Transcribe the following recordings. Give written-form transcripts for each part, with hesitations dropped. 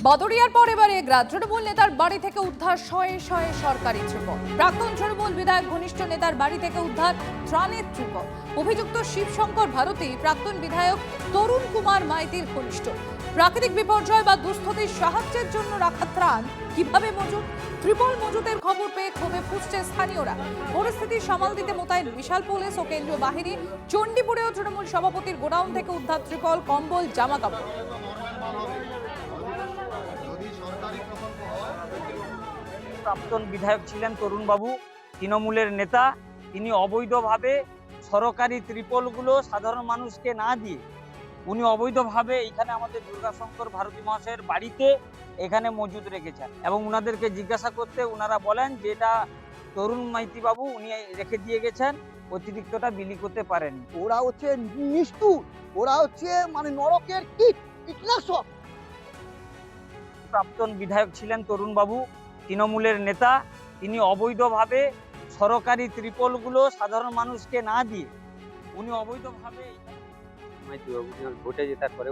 বাদুড়িয়ার পর এবারে তৃণমূল নেতার বাড়ি থেকে উদ্ধার শয়ে শয়ে সরকারি ত্রিপল। প্রাক্তন তৃণমূল বিধায়ক ঘনিষ্ঠ নেতার বাড়ি থেকে উদ্ধার ত্রাণের ত্রিপল। অভিযুক্ত শিবশঙ্কর ভারতী প্রাক্তন বিধায়ক তরুণ কুমার মাইতির ঘনিষ্ঠ। প্রাকৃতিক বিপর্যয় বা দুস্থতির সাহায্যের জন্য রাখা ত্রাণ কিভাবে মজুত? ত্রিপল মজুতের খবর পেয়ে ক্ষোভে ফুঁসছে স্থানীয়রা। পরিস্থিতি সামাল দিতে মোতায়েন বিশাল পুলিশ ও কেন্দ্রীয় বাহিনী। চণ্ডীপুরেও তৃণমূল সভাপতির গোডাউন থেকে উদ্ধার ত্রিপল, কম্বল, জামা কাপড়। প্রাক্তন বিধায়ক ছিলেন তরুণবাবু, তৃণমূলের নেতা। তিনি অবৈধভাবে সরকারি ত্রিপলগুলো সাধারণ মানুষকে না দিয়ে উনি অবৈধভাবে এখানে আমাদের দুর্গাশঙ্কর ভারতী মহাশয়ের বাড়িতে এখানে মজুদ রেখেছেন এবং উনাদেরকে জিজ্ঞাসা করতে উনারা বলেন যে এটা তরুণ মাইতি বাবু উনি রেখে দিয়ে গেছেন, অতিরিক্তটা বিলি করতে পারেনি। ওরা হচ্ছে নিষ্ঠুর, ওরা হচ্ছে মানে নরকের কীটনাশক। প্রাক্তন বিধায়ক ছিলেন তরুণবাবু, তৃণমূলের নেতা। তিনি অবৈধভাবে সরকারি ত্রিপলগুলো সাধারণ মানুষকে না দিয়ে উনি অবৈধভাবে মাইতিবাবু ভোটে জেতার পরে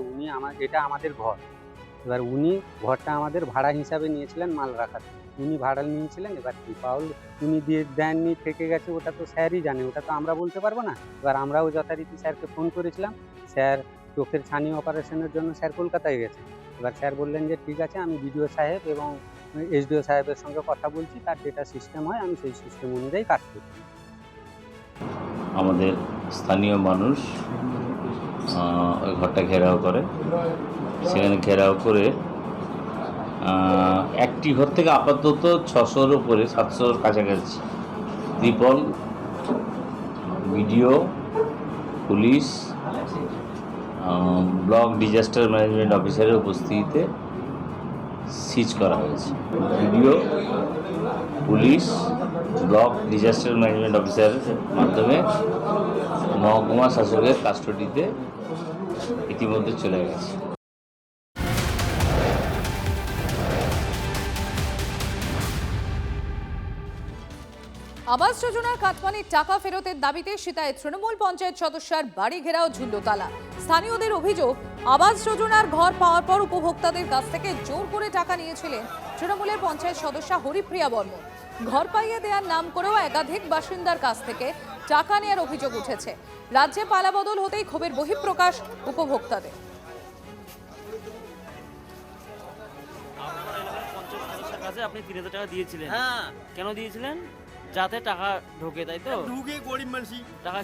এটা আমাদের ঘর। এবার উনি ঘরটা আমাদের ভাড়া হিসাবে নিয়েছিলেন মাল রাখার। উনি ভাড়া নিয়েছিলেন, এবার ত্রিপল উনি দিয়ে দেননি, থেকে গেছে, ওটা তো স্যারই জানে, ওটা তো আমরা বলতে পারবো না। এবার আমরাও যথারীতি স্যারকে ফোন করেছিলাম। স্যার চোখের ছানি অপারেশনের জন্য স্যার কলকাতায় গেছে। এবার স্যার বললেন যে ঠিক আছে, আমি বিডিও সাহেব এবং এসডিও সাহেবের সঙ্গে কথা বলছি, তার যেটা সিস্টেম হয় আমি সেই সিস্টেম অনুযায়ী কাজ করি। আমাদের স্থানীয় মানুষ ওই ঘরটা ঘেরাও করে, সেখানে ঘেরাও করে একটি ঘর থেকে আপাতত 600-র উপরে, 700-র কাছাকাছি ত্রিপল BDO, police, block disaster management অফিসারের উপস্থিতিতে সিজ করা হয়েছে। BDO, police, block disaster management অফিসারের মাধ্যমে মহকুমা শাসকের কাস্টডিতে ইতিমধ্যে চলে গেছে। আবাস যোজনার কাটমানির টাকা ফেরতের দাবিতে সিতায় তৃণমূল পঞ্চায়েত সদস্যের বাড়ি ঘেরাও ঝুল্লোতালা। স্থানীয়দের অভিযোগ, আবাস যোজনার ঘর পাওয়ার পর উপভোক্তাদের কাছ থেকে জোর করে টাকা নিয়েছিলেন তৃণমূলের পঞ্চায়েত সদস্যা হরিপ্রিয়া বর্মন। ঘর পাইয়ে দেওয়ার নাম করেও একাধিক বাসিন্দার কাছ থেকে টাকা নেওয়ার অভিযোগ উঠেছে। রাজ্যে পালাবদল হতেই ক্ষোভের বহিঃপ্রকাশ উপভোক্তাদের। আপনি 3000 টাকা দিয়েছিলেন? হ্যাঁ। কেন দিয়েছিলেন? যাতে টাকা ঢোকে, তাই তো? ঢুকে গরিব মানুষই টাকা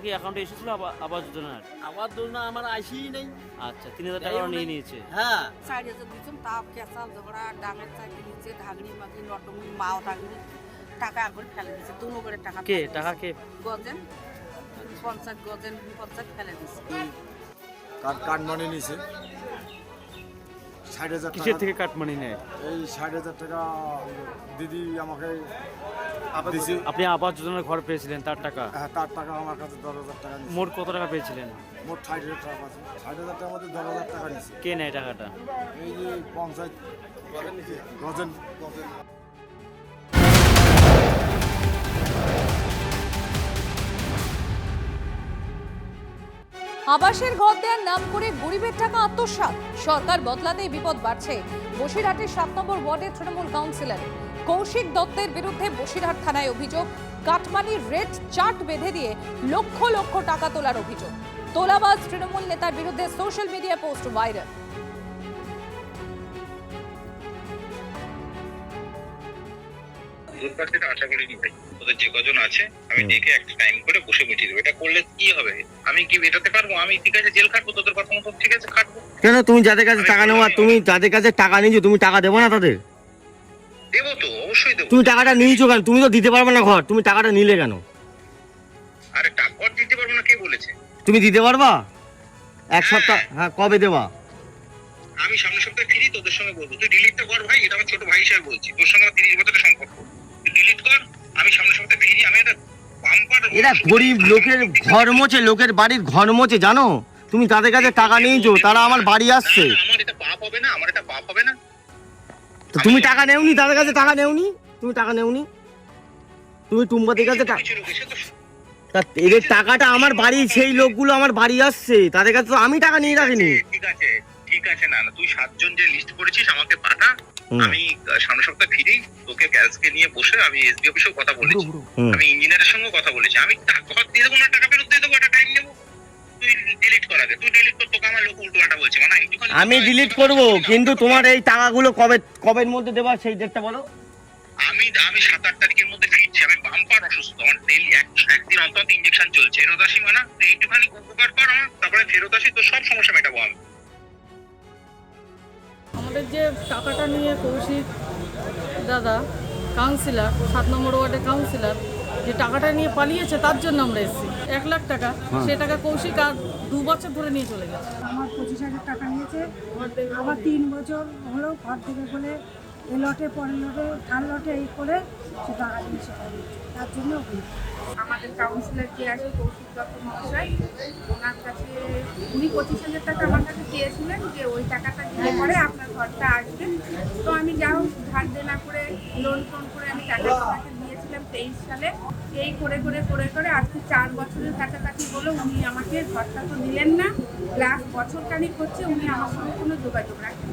কি অ্যাকাউন্টে এসেছিল আবাস যোজনার? আবাস যোজনা আমার আইসিই নেই। আচ্ছা, 3000 টাকা নিয়ে নিয়েছে। হ্যাঁ, 4000 দিয়েছিলাম, তাও কেঁচা ঝগড়া ডাঙের চাকরি দিচ্ছে, ঢাকনি মাগি নটমি মাও ডাকনি টাকা একবার ফেলে দিচ্ছে। দুনো করে টাকা কে টাকা কে গজেন 50 গজেন 50 ফেলে দিচ্ছে। কার্ড মানি নিছে 60,000 কিসের থেকে কাটমানি নেয়? এই 60,000 টাকা দিদি আমাকে দিছে। আপনি আবাস যোজনার ঘর পেয়েছিলেন, তার টাকা? হ্যাঁ, তার টাকা আমার কাছে 10,000 টাকা নিছে। মোট কত টাকা পেয়েছিলেন? মোট 60,000 টাকা আছে। 60,000 টাকার মধ্যে 10,000 টাকা নিছে। কে নেয় টাকাটা? এই যে পঞ্চায়েত গজেন। আবাসের ঘর দেওয়ার নাম করে গরিবের টাকা আত্মসাৎ। সরকার বদলাতেই বিপদ বাড়ছে বসিরহাটের 7 নম্বর ওয়ার্ডের তৃণমূল কাউন্সিলর কৌশিক দত্তের বিরুদ্ধে বসিরহাট থানায় অভিযোগ, কাটমানির রেট চার্ট বেঁধে দিয়ে লক্ষ লক্ষ টাকা তোলার অভিযোগ। তোলাবাজ তৃণমূল নেতার বিরুদ্ধে সোশ্যাল মিডিয়া পোস্ট ভাইরাল। সেটা আশা করিনি ভাই। ওদের যে কজন আছে আমি দেখে একটা টাইম করে বসে মিটিয়ে দেবো। এটা করলে কি হবে? আমি কি বেরোতে পারবো? আমি ঠিক আছে জেল খাটবো, তোদের কথা মতো ঠিক আছে খাটবো। কেন তুমি যাদের কাছে টাকা নেওয়া, তুমি যাদের কাছে টাকা নিয়েছো, তুমি টাকা দেবো না তাদের? দেবো তো, অবশ্যই দেবো। তুমি টাকাটা নিয়েছো কেন? তুমি তো দিতে পারবে না ঘর, তুমি টাকাটা নিলে কেন? আরে টাকা দিতে পারবো না কে বলেছে? তুমি দিতে পারবা? এক সপ্তাহ? হ্যাঁ, কবে দেবা? আমি সামনের সপ্তাহে ফিরি, তোদের সঙ্গে বলবো। তুই ডিলিটটা কর ভাই, এটা আমার ছোট ভাই হিসেবে বলছি। তোর সঙ্গে আমার 30 বছরের সম্পর্ক। তুই ডিলিট কর, আমি সামনের সপ্তাহে ফিরি। আমি একটা বাম্পার। এরা গরিব লোকের ঘর মোছে, লোকের বাড়ির ঘর মোছে, জানো? তুমি তাদের কাছে টাকা নিয়েছো, তারা আমার বাড়ি আসছে। আমার এটা পাপ হবে না? আমার এটা পাপ হবে না? তো তুমি টাকা নেওনি, তাদের কাছে টাকা নেওনি? তুমি টাকা নেওনি? তুমি টুম্বাদের কাছে এদের টাকাটা আমার বাড়ি, সেই লোকগুলো আমার বাড়ি আসছে, তাদের কাছে তো আমি টাকা নিয়ে রাখিনি। ঠিক আছে, ঠিক আছে, না না তুই 7 জন যে লিস্ট করেছিস আমাকে পাঠা। আমি সামনের সপ্তাহ ফিরি, তোকে গ্যাসকে নিয়ে বসে আমি এসবি অফিসেও কথা বলেছি, আমি ইঞ্জিনিয়ারের সঙ্গে কথা বলেছি। আমি ঘর দিয়ে দেবো না, টাকা ফেরত দিয়ে দেবো, একটা টাইম নেবো। তুই ডিলিট কর আগে, তুই ডিলিট কর, তোকে আমার লোক উল্টো পাল্টা বলছে। মানে আমি ডিলিট করব, কিন্তু তোমার এই টাকাগুলো কবের মধ্যে দেবা সেই ডেটটা বলো। আমি 7-8 তারিখের মধ্যে ফিরছি। আমি বাম্পার অসুস্থ, আমার ডেইলি একদিন অন্তত ইঞ্জেকশন চলছে। ফেরত আসি মানে এইটুখানি উপকার কর আমার, তারপরে ফেরত আসি, তো সব সমস্যা মেটাবো আমি। আমাদের যে টাকাটা নিয়ে কৌশিক দাদা কাউন্সিলর, 7 নম্বর ওয়ার্ডের কাউন্সিলর, যে টাকাটা নিয়ে পালিয়েছে তার জন্য আমরা এসেছি। 1 লাখ টাকা, সে টাকা কৌশিক আর 2 বছর ধরে নিয়ে চলে গেছে। আমার 25,000 টাকা নিয়েছে, আবার 3 বছর হলো ঘর থেকে বলে এ লটে পরের লটে থার লটে এই করে সে টাকা দিয়েছে, তার জন্য আমাদের কাউন্সিলর যে আছে কৌশিক দত্ত মহাশয়, ওনার কাছে উনি 25,000 টাকা আমার কাছে চেয়েছিলেন যে ওই টাকাটা দিলে পরে আপনার ঘরটা আসবে। তো আমি যাও ধার দেনা করে লোন টোন করে আমি টাকা ওনাকে দিয়েছিলাম 23 সালে। এই করে করে করে করে আজকে 4 বছরের কাছাকাছি হলো উনি আমাকে ঘরটা তো দিলেন না, প্লাস বছরখানিক হচ্ছে উনি আমার সঙ্গে কোনো যোগাযোগ রাখেন।